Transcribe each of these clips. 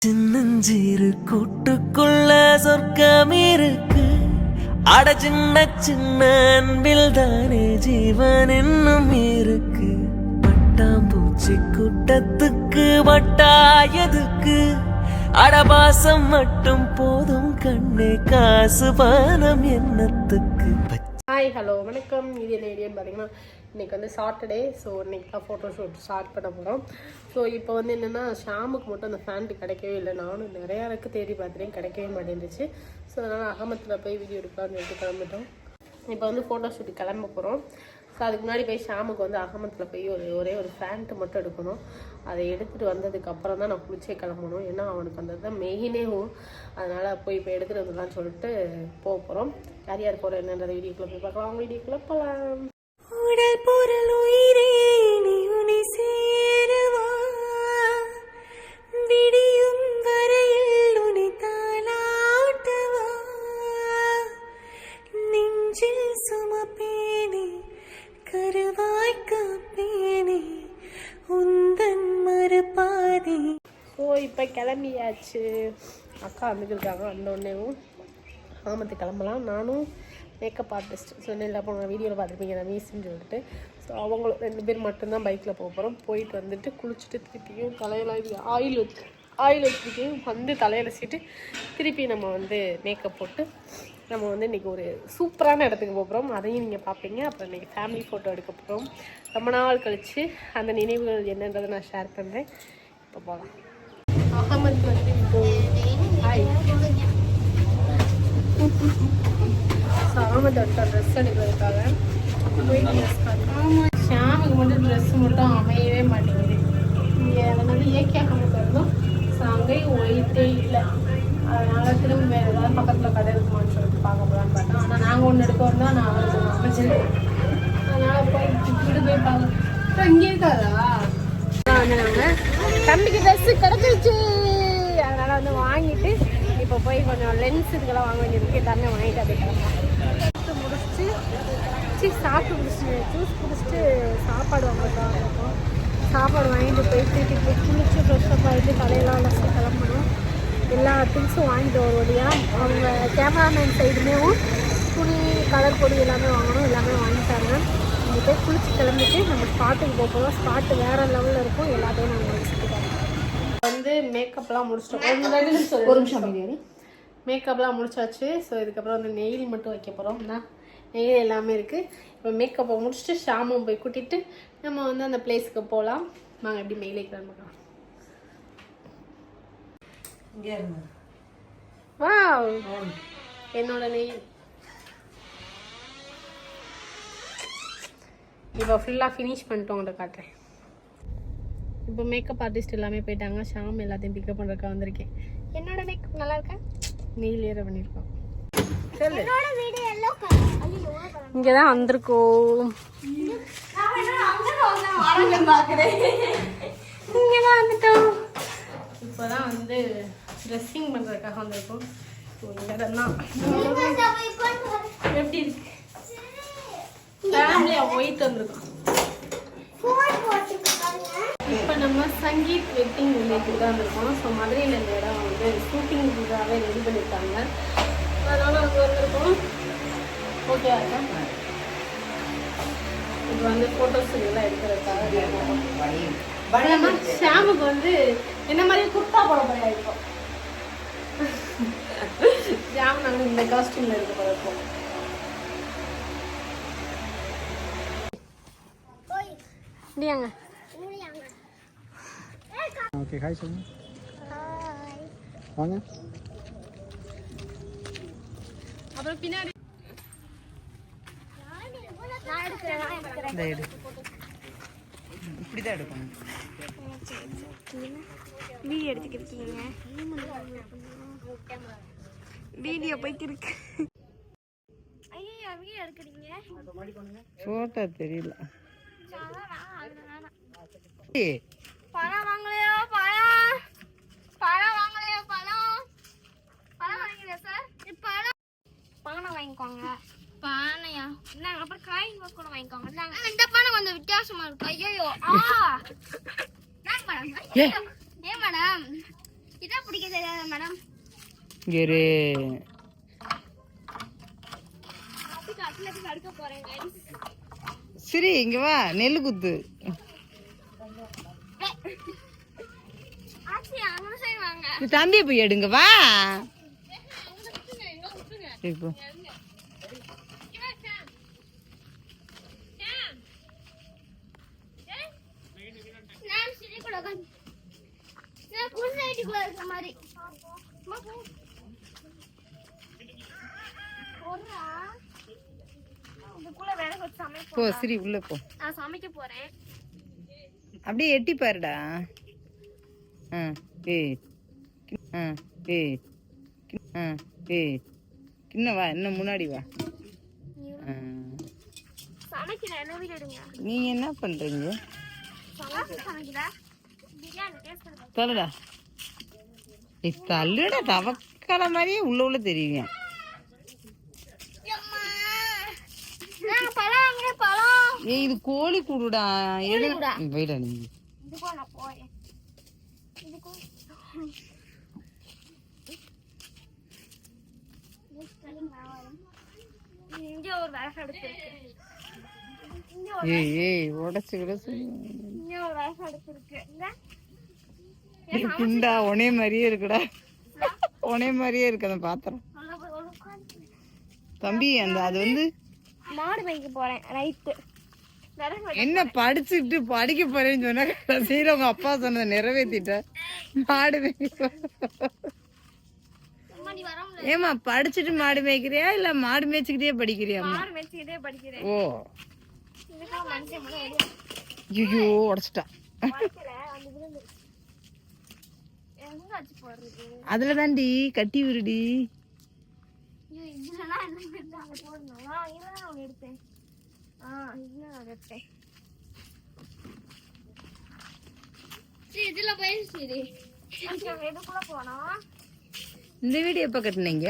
சின்னஞ்சிறு கூட்டுக்குள்ள சொர்க்கம் இருக்கு. அட சின்ன சின்ன அன்பில் தானே ஜீவன் இன்னும் இருக்கு. பட்டாம்பூச்சி கூட்டத்துக்கு வட்டாயதுக்கு. அடபாசம் மட்டும் போதும் கண்ணே, காசு பானம் என்னத்துக்கு. ஹாய் ஹலோ வணக்கம். இது என்ன ஐடியான்னு பார்த்தீங்கன்னா, இன்றைக்கி வந்து சாட்டர்டே. ஸோ இன்றைக்கி தான் ஃபோட்டோ ஷூட் ஸ்டார்ட் பண்ண போகிறோம். ஸோ இப்போ வந்து என்னென்னா, ஷாமுக்கு மட்டும் அந்த ஃபேண்ட்டு கிடைக்கவே இல்லை. நானும் நிறையா எனக்கு தேடி பார்த்துட்டேன், கிடைக்கவே மாட்டேங்குச்சு. ஸோ அதனால் அகமத்தில் போய் வீடியோ எடுக்கலாம்னு சொல்லிட்டு கிளம்பிட்டோம். இப்போ வந்து ஃபோட்டோ ஷூட்டு கிளம்ப போகிறோம். ஸோ அதுக்கு முன்னாடி போய் ஷாமுக்கு வந்து அகமத்தில் போய் ஒரே ஒரு ஃபேண்ட்டு மட்டும் எடுக்கணும். அதை எடுத்துகிட்டு வந்ததுக்கப்புறம் தான் நான் குளிச்சே கிளம்பணும். ஏன்னா அவனுக்கு வந்தது தான் மெயினேவும். அதனால் போய் இப்போ எடுத்துகிட்டு வந்துடலான்னு சொல்லிட்டு போக போகிறோம். யார் யார் போகிற என்னன்றதை வீடியோக்குள்ளே போய் பார்க்கலாம். அவங்க வீடியோக்குள்ளே போகலாம். உடல் பொருள் உயிரே நீ உன்னை சேரவா, விடியும் வரையில் உன்னை தாலாட்டவா, நெஞ்சில் சுமப்பேனே கருவாய் காப்பேனே உந்தன் மறுபாதி. ஸோ இப்போ கிளம்பியாச்சு. அக்கா வந்துருக்காங்க. அந்த ஒன்றையும் ஆமத்து கிளம்பலாம். நானும் மேக்கப் ஆர்டிஸ்ட் சொன்னேன்ல, அப்போ நான் வீடியோவில் பார்த்துருப்பீங்க ரமேஷ்ன்னு சொல்லிட்டு. ஸோ அவங்களும் 2 பேர் மட்டும்தான் பைக்கில் போக போகிறோம். போயிட்டு வந்துட்டு குளிச்சுட்டு திருப்பியும் தலையெல்லாம் இது ஆயில் வச்சுருக்கையும் வந்து தலையில் வச்சுட்டு திருப்பி நம்ம வந்து மேக்கப் போட்டு நம்ம வந்து இன்றைக்கி ஒரு சூப்பரான இடத்துக்கு போகிறோம். அதையும் நீங்கள் பார்ப்பீங்க. அப்புறம் இன்றைக்கி ஃபேமிலி ஃபோட்டோ எடுக்க போகிறோம். ரொம்ப நாள் கழித்து அந்த நினைவுகள் என்னன்றதை நான் ஷேர் பண்ணுறேன். இப்போ போகலாம். அகமத் வந்து அகமத் ட்ரெஸ் எடுக்கிறதுக்காக ஷாமுக்கு மட்டும் ட்ரெஸ் மட்டும் அமையவே மாட்டேங்குது. இங்கே வந்து ஏகே அகமத் இருந்தோம். ஸோ அங்கேயும் ஒயிட்டே இல்லை. அதனால் திரும்ப வேறு ஏதாவது பக்கத்தில் கடை இருக்குமான்னு சொல்லிட்டு பார்க்க போகலான்னு பார்த்தோம். ஆனால் நாங்கள் ஒன்று எடுக்க வந்தால் நான் அவருக்கு ஒன்று அமைச்சிருக்கேன். அதனால் போய் போய் பார்க்க இங்கே இருக்காதா வந்து நாங்கள் தம்பிக்கு ட்ரெஸ்ஸு கிடச்சிருச்சு. அதனால் வந்து வாங்கிட்டு இப்போ போய் கொஞ்சம் லென்ஸ் இதுக்கெல்லாம் வாங்க வேண்டியதுக்கு எல்லாமே வாங்கிட்டு அப்படியே கிளம்பலாம். முடிச்சுட்டு சாப்பிட்டு முடிச்சுட்டு ஜூஸ் குடிச்சிட்டு சாப்பாடு வாங்கிட்டு இருக்கோம். சாப்பாடு வாங்கிட்டு போயிட்டு போய் குளிச்சு ஃப்ரெஷ்ஷப் ஆகிட்டு தலையெல்லாம் அலசி கிளம்பணும். எல்லா திங்ஸும் வாங்கிட்டு ஒரு வழியாக அவங்க கேமராமேன் சைடுமேவும் துணி கலர் பொடி எல்லாமே வாங்கணும். எல்லாமே வாங்கிட்டாங்க. இங்கே போய் குளிச்சு கிளம்பிட்டு நம்ம ஸ்பாட்டுக்கு போகிறோம். ஸ்பாட்டு வேறு லெவலில் இருக்கும். எல்லாத்தையும் நாங்கள் முடிச்சுட்டு வந்து மேக்கப்லாம் முடிச்சிட்டோம். ஒரு நிமிஷம் மேக்கப்லாம் முடிச்சாச்சு. ஸோ இதுக்கப்புறம் வந்து நெயில் மட்டும் வைக்க போகிறோம். நெயில் எல்லாமே இருக்குது. இப்போ மேக்கப்பை முடிச்சுட்டு ஷாமும் போய் கூட்டிகிட்டு நம்ம வந்து அந்த பிளேஸுக்கு போகலாம். நாங்கள் எப்படி மெயில் வைக்கலான்னு பார்க்கலாம். வாவ், என்னோட நெயில் இப்போ ஃபுல்லாக ஃபினிஷ் பண்ணிட்டு உங்கள்கிட்ட காட்டுறேன். இப்போ மேக்கப் ஆர்டிஸ்ட் எல்லாமே போயிட்டாங்க. ஷாம் எல்லாத்தையும் பிக்கப் பண்ணுறதுக்காக வந்திருக்கேன். என்னோட மேக்கப் நல்லா இருக்கா? நெயில் ஏற பண்ணியிருக்கோம். இங்கே தான் வந்திருக்கோம். இங்கே தான் வந்துட்டோம். இப்போ தான் வந்து ட்ரெஸ்ஸிங் பண்ணுறதுக்காக வந்திருக்கோம். எப்படி இருக்கு? ஃபேமிலியாக போயிட்டு வந்திருக்கோம். இப்போ நம்ம சங்கீத் வெட்டிங் வில்லேஜுக்கு தான் வந்திருக்கோம். ஸோ மதுரையில் இந்த இடம் வந்து ஷூட்டிங்காகவே ரெடி பண்ணியிருக்காங்க. அதனால் அங்கே வந்திருக்கோம். ஓகேவா இருக்கா? இப்போ வந்து ஃபோட்டோஸ் எல்லாம் எடுக்கிறதுக்காக ஷாமுக்கு வந்து என்ன மாதிரி குர்த்தா போட போய் இருக்கும். ஷாம் நாங்கள் இந்த காஸ்டியூமில் இருக்க போகிறோம். இப்படியாங்க. ஓகே, ஹாய் சொல்லுங்க. வாங்க. அப்புறம் பின்னாடி இப்படி தான் எடுக்கணும். வீடியோ எடுத்துக்கிட்டீங்க. வீடியோ போய்க்கு இருக்கு. ஐயா வீடியோ எடுக்கிறீங்க. ஃபோட்டோ தெரியல. பழம் வாங்கலையோ பழம். பழம் வாங்கலையோ பழம். பழம் வாங்கிக்கலையா சார்? பழம் பானை வாங்கிக்கோங்க. பானையா? இந்தாங்க. அப்புறம் காய் கூட வாங்கிக்கோங்க. இந்தாங்க. இந்த பானை கொஞ்சம் வித்தியாசமா இருக்கு. ஐயோ ஏன் மேடம்? ஏன் மேடம்? இதை தெரியாதா மேடம்? இங்கே இரு. அட்லெட்டிக் அடிக்க போறேன் guys. சரி இங்க வா, நெல்லு குத்து. ஆச்சி அங்க செய்வாங்க. நீ தம்பியை போய் எடுங்க வா. இப்போ நான் சிரி கூட நான் புல் ஐடிக்குள்ள இருக்க மாதிரி. போறா. இதுக்குள்ள வேற கொஞ்சம் சமைக்க போ சரி உள்ள போ. நான் சமைக்க போறேன். அப்படியே எட்டி பாருடா. ஏய் ஏய் ஏய் இன்னும் வா, இன்னும் முன்னாடி வா. சமைக்கிறேன், என்ன வீடு எடுங்க. நீங்க என்ன பண்றீங்க? சமைக்கிறேன். பிரியாணி டேஸ்ட் பண்ணு. தள்ளுடா. தள்ளுடா, தவக்கால மாதிரியே உள்ள தெரியுங்க. பழம் வாங்க பழம். ஏய் இது கோழி கூடுடா. கூடா? போயிடா நீ. இதுக்கோ நான் போறேன். இதுக்கோ இங்க ஒரு விறகு அடுப்பு இருக்கு. ஏய் உடச்சு இங்க ஒரு விறகு அடுப்பு இருக்கு. குண்டா உனே மாதிரியே இருக்குடா. உனே மாதிரியே இருக்கு அந்த பாத்திரம். தம்பி அந்த அது வந்து மாடு மேய்க்க போறேன் ரைட்டு. என்ன படிச்சுட்டு படிக்க போறேன்னு சொன்னா கடைசியில உங்க அப்பா சொன்னதை நிறைவேற்றிட்ட. மாடு மேய்க்க. ஏமா படிச்சுட்டு மாடு மேய்க்கிறியா இல்ல மாடு மேய்ச்சிக்கிட்டே படிக்கிறியா? மாடு மேய்ச்சிக்கிட்டே படிக்கிறேன். ஓ இதுக்கு மனுஷன் மட்டும் வெளிய ஐயோ உடைச்சிட்டா. படிக்கல அந்த விருந்து எங்க அச்சு போடுறது? அதுல தாண்டி கட்டி விடுடி. இதுலலாம் என்ன அங்க போடணும். இதெல்லாம் ஒன்று எடுத்தேன். இதுல நான் எடுத்தேன். சரி இதுல போயிடுச்சு. எதுக்குள்ள போனோம்? இந்த வீடு எப்ப கட்டினீங்க?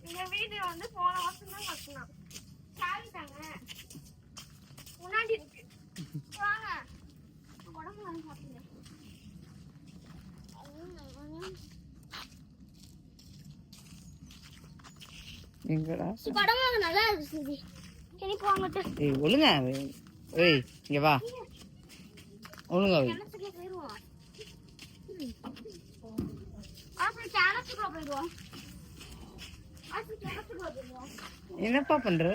இந்த வீடு வந்து போன வருஷம் தான் கட்டணும். சாவி தாங்க முன்னாடி இருக்கு. வாங்க உடம்பு வந்து சாப்பிடுங்க. எங்கடா? படம் நல்லா இருக்கு சரி. சரி போங்கட்டு. ஏய் ஒழுங்கா. ஏய் இங்க வா. ஒழுங்கா வை. கிணத்துக்கே போயிடுவோம். அப்புறம் கிணத்துக்குள்ள போயிடுவோம். அப்புறம் கிணத்துக்குள்ள போயிடுவோம். என்னப்பா பண்ற?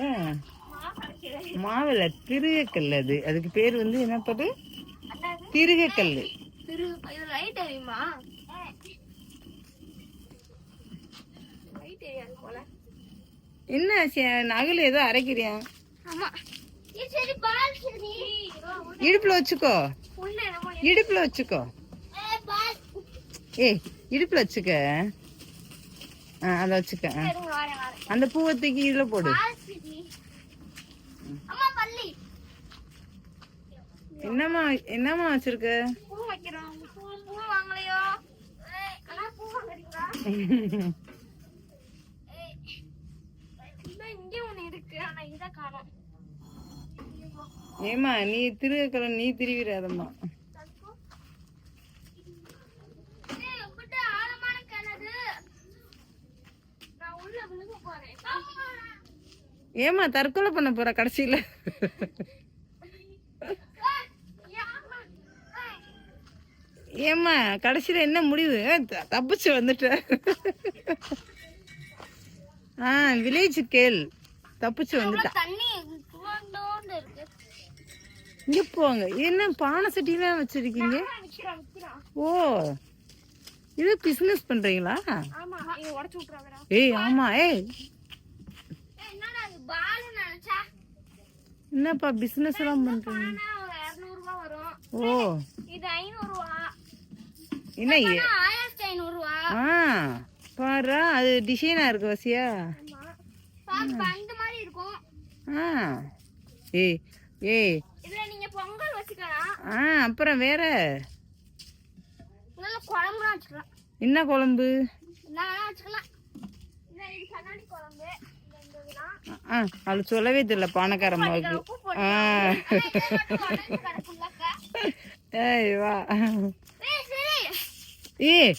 மாவு மாவுல திருகக்கல். அதுக்கு பேர் வந்து என்ன பாரு? திருகக்கல். இது லைட் தெரியுமா? லைட் தெரியாது போல. என்ன நகல் ஏதோ அரைக்கிறியா? ஆமா. இது சரி பால் சரி. இடுப்புல வச்சுக்கோ. உள்ள என்னமோ இடுப்புல வச்சுக்கோ. பால். ஏய் இடுப்புல வச்சுக்க. அத வச்சுக்க. இருங்க வரேன். அந்த பூவை தூக்கி இதுல போடு. பால் சரி. அம்மா பல்லி. என்னம்மா வச்சிருக்க? பூ வைக்கிறோம். பூ வாங்கலையோ? அண்ணா பூ வாங்குறீங்களா? இங்க ஒண்ணு இருக்கு ஆனா இத காணோம். ஏமா நீ திருகக்கல நீ திருவிராதம்மா. ஏய் உக்கிட்ட ஆழமான கிணறு. நான் உள்ள விழுக போறேன். ஏமா தற்கொலை பண்ண போற கடைசியில? ஏமா கடைசியில என்ன முடிவு? தப்பிச்சு வந்துட்ட. வில்லேஜ் கேள் தப்பிச்சு வந்துட்டா. தண்ணி குவாண்டோன்னு இருக்கு. இங்க போங்க. என்ன பானை சட்டிலாம் வச்சிருக்கீங்க? ஓ இது பிசினஸ் பண்றீங்களா? ஆமா இங்க உடைச்சு விட்டுறாதடா. ஏய் ஆமா. என்னடா இது பால் நினைச்சா? என்னப்பா பிசினஸ் எல்லாம் பண்றீங்க? ஆனா ஒரு 200 ரூபாய் வரும். ஓ இது 500 ரூபாய். என்ன 1500 ரூபாய். பாரு அது டிசைனா இருக்கு வசியா. பாக்க அந்த மாதிரி இருக்கும். ஏய் ஏய் இதுல நீங்க பொங்கல் வச்சுக்கலாம். அப்புறம் வேற நல்ல குழம்புலாம் வச்சுக்கலாம். என்ன குழம்பு? நான் வச்சுக்கலாம். இது கண்ணாடி குழம்பு. இந்த இதெல்லாம் அது சொல்லவே தெரியல பானக்கார அம்மாவுக்கு. ஏய் வா. ஏய்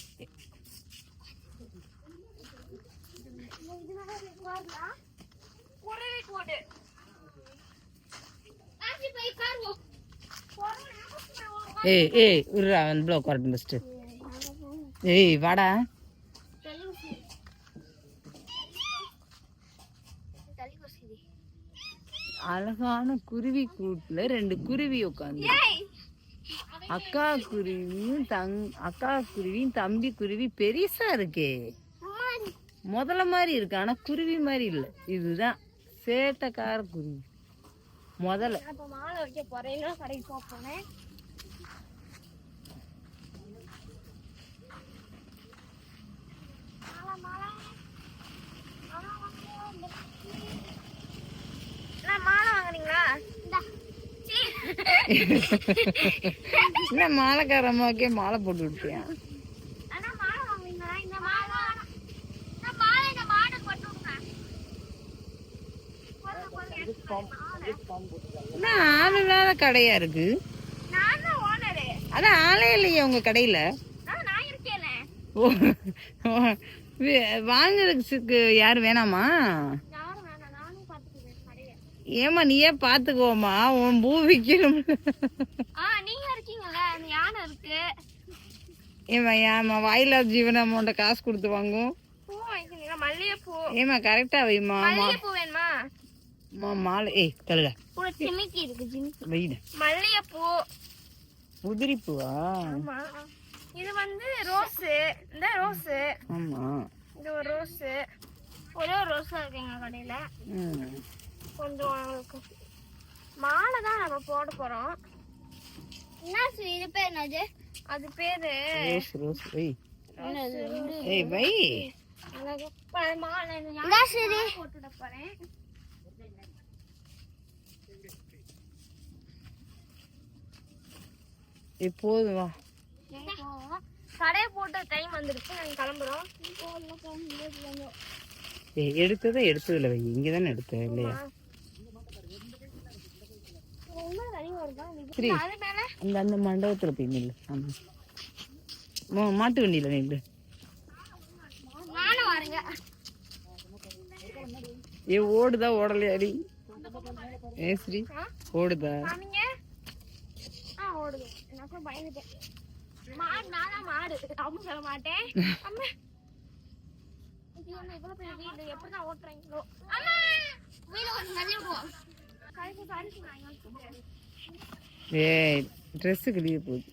ஏய் விட்றா வந்து ப்ளோ உட்காரட்டும் ஃபஸ்ட்டு. ஏய் வாடா. அழகான குருவி கூட்டுல 2 குருவி உட்காந்து. அக்கா குருவியும் தம்பி குருவி பெருசா இருக்கே. முதல்ல மாதிரி இருக்கு, ஆனா குருவி மாதிரி இல்ல. இதுதான் சேட்டைக்கார குருவி. முதல்ல மாலை வைக்க போறேன், கடைக்கு போறேன். மாலை வாங்குறீங்களா? என்ன மாலைக்கார அம்மாவுக்கே மாலை போட்டு விட்டியா? ஆளு இல்லாத கடையா இருக்கு. அதான் ஆளே இல்லையே உங்க கடையில. வாங்குறதுக்கு யாரு வேணாமா? ஏமா நீயே பாத்துக்கோமா, உன் பூவிக்கு. ஏமா வாயிலா ஜீவன அமௌண்ட காசு கொடுத்து வாங்கும். ஏமா கரெக்டா வைமா. மாலை கழுத மல்லிகைப்பூ, உதிரி பூவா? இது வந்து ரோஸ். இந்த ரோஸ். ஆமா, இது ஒரு ரோஸ். ஒரே ஒரு ரோஸ் இருக்கு எங்க கடையில. கொஞ்சம் மாலை தான் நம்ம போட போறோம். என்ன இது பேர் என்னது? அது பேரு ரோஸ். ரோஸ் வை. ஏய் வை. மாலை நான் சரி போட்டுட போறேன். இப்போது வா. கடை போட்ட டைம் வந்துருச்சு, நாங்க கிளம்புறோம். எடுத்ததுல வை. இங்கதானே எடுத்த இல்லையா? அந்த மண்டபத்துல போய் நில்லு. ஆமா, மாட்டு வண்டியில நில்லு. ஓடுதா ஓடலையாடி? ஸ்ரீ ஓடுதா? ஓடுது. நான் பயந்துட்டேன். மாடு நானா மாடு அவங்க சொல்ல மாட்டேன். அம்மா இவ்வளவு பெரிய வீடு எப்படிதான் ஓட்டுறாங்களோ. அம்மா வீட கொஞ்சம் தள்ளி விடுவோம். கழுத்து சாரிச்சு நான் ஏய் ட்ரெஸ் கிளிய போகுது.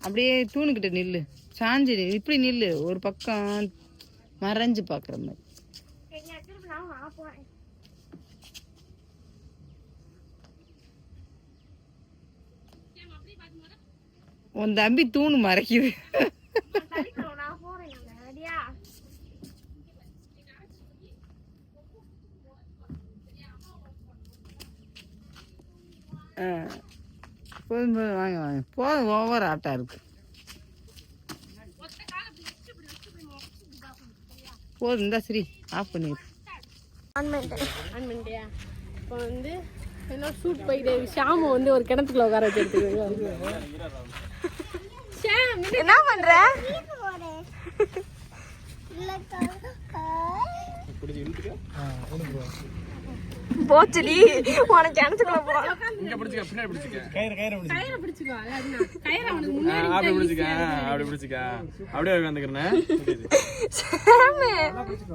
அப்படியே தூணுக்கிட்ட நில்லு. சாஞ்சு இப்படி நில்லு, ஒரு பக்கம் மறைஞ்சு பாக்குற மாதிரி. உன் தம்பி தூணு மறைக்குது. போதும் போதும் வாங்க வாங்க போதும். ஓவர் ஆட்டா இருக்கு. போதும். இந்த ஸ்ரீ ஆஃப் பண்ணிடு. ஆன் பண்ணிட்டியா? இப்போ வந்து என்ன ஷூட் போயிட்டு ஷாமு வந்து ஒரு கிணத்துக்குள்ள உட்கார வச்சு எடுத்துக்கோங்க. என்ன பண்ற? போச்சுடி உனக்கு கிணத்துக்குள்ள போ. இங்க பிடிச்சுக்க, பின்னாடி பிடிச்சுக்க. கயிறு பிடிச்சுக்கோ. கயிறு அவனுக்கு முன்னாடி அப்படி பிடிச்சுக்க, அப்படி பிடிச்சுக்க. அப்படியே உட்காந்துக்கிறேன்.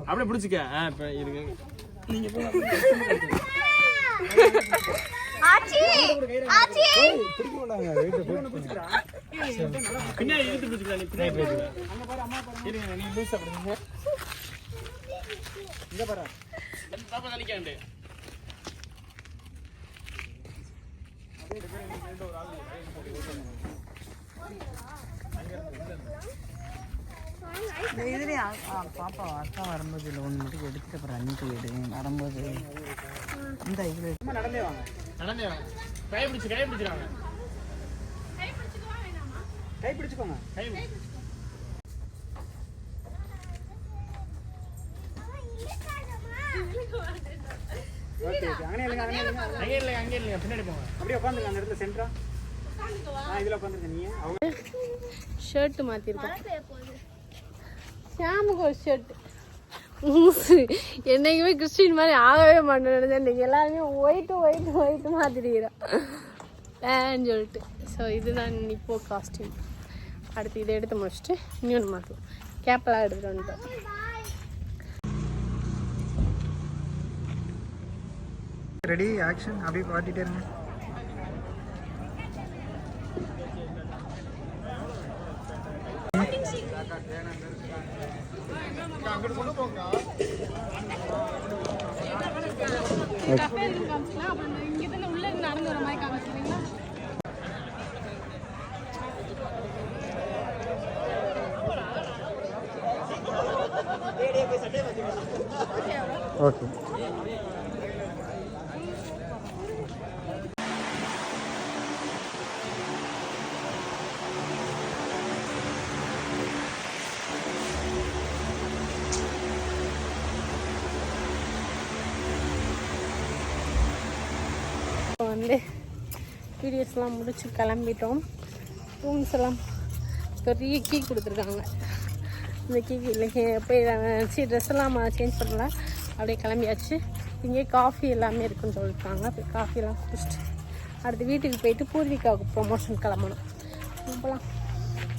அப்படியே பிடிச்சுக்க. இப்ப இருக்கு நீங்க ஆச்சி ஆச்சி பிடிக்க மாட்டாங்க. வெயிட் பிடிச்சுக்கடா. பின்னாடி இழுத்து பிடிச்சுக்கடா. நீ பின்னாடி பிடிச்சுக்க. அங்க பாரு அம்மா பாரு. இருங்க நீ லூஸ் அப்படிங்க. இங்க பாரு. பாப்பா தலிக்காண்டே. பாப்பா அக்கா வரும்போது இல்லை ஒன்று மட்டும் எடுத்துட்டு அப்புறம் அன்னைக்கு எடு வரும்போது. இந்த இதில் நடந்தே வாங்க, நடந்தே வாங்க. கை பிடிச்சு கை பிடிச்சிருவாங்க. கை பிடிச்சுக்கோங்க. கை ஓகே ஓகே. அங்கே இல்லைங்க, அங்கே இல்லைங்க, அங்கே இல்லைங்க, அங்கே இல்லைங்க. பின்னாடி போங்க. அப்படியே உட்காந்துங்க அந்த இடத்துல சென்டரா. இதில் உட்காந்துருங்க. நீ அவங்க ஷர்ட் மாற்றிருக்கோம். ஷாமுக்கு ஒரு ஷர்ட் என்னைக்குமே கிறிஸ்டின் மாதிரி ஆகவே மாட்டேன் நினைச்சேன். இன்னைக்கு எல்லாருமே ஒயிட்டு மாற்றிடுகிறோம் சொல்லிட்டு. ஸோ இதுதான் இப்போ காஸ்டியூம். அடுத்து இதை எடுத்து முடிச்சுட்டு இன்னொன்று மாற்றலாம். கேப்பெல்லாம் எடுத்துகிட்டு வந்துட்டோம். ரெடி ஆக்ஷன் அப்படியே பாட்டிகிட்டே இருங்க. நடந்து வர மாதிரி காமிச்சிங்களா? ஓகே. இப்போ வந்து வீடியோஸ்லாம் முடிச்சு கிளம்பிட்டோம். ரூம்ஸ் எல்லாம் பெரிய கீ கொடுத்துருக்காங்க. இந்த கீ இல்லை போய் ட்ரெஸ் எல்லாம் சேஞ்ச் பண்ணல, அப்படியே கிளம்பியாச்சு. இங்கே காஃபி எல்லாமே இருக்குன்னு சொல்லியிருக்காங்க. போய் காஃபிலாம் குடிச்சிட்டு அடுத்து வீட்டுக்கு போயிட்டு பூர்விகாவுக்கு ப்ரொமோஷன் கிளம்பணும். போகலாம்.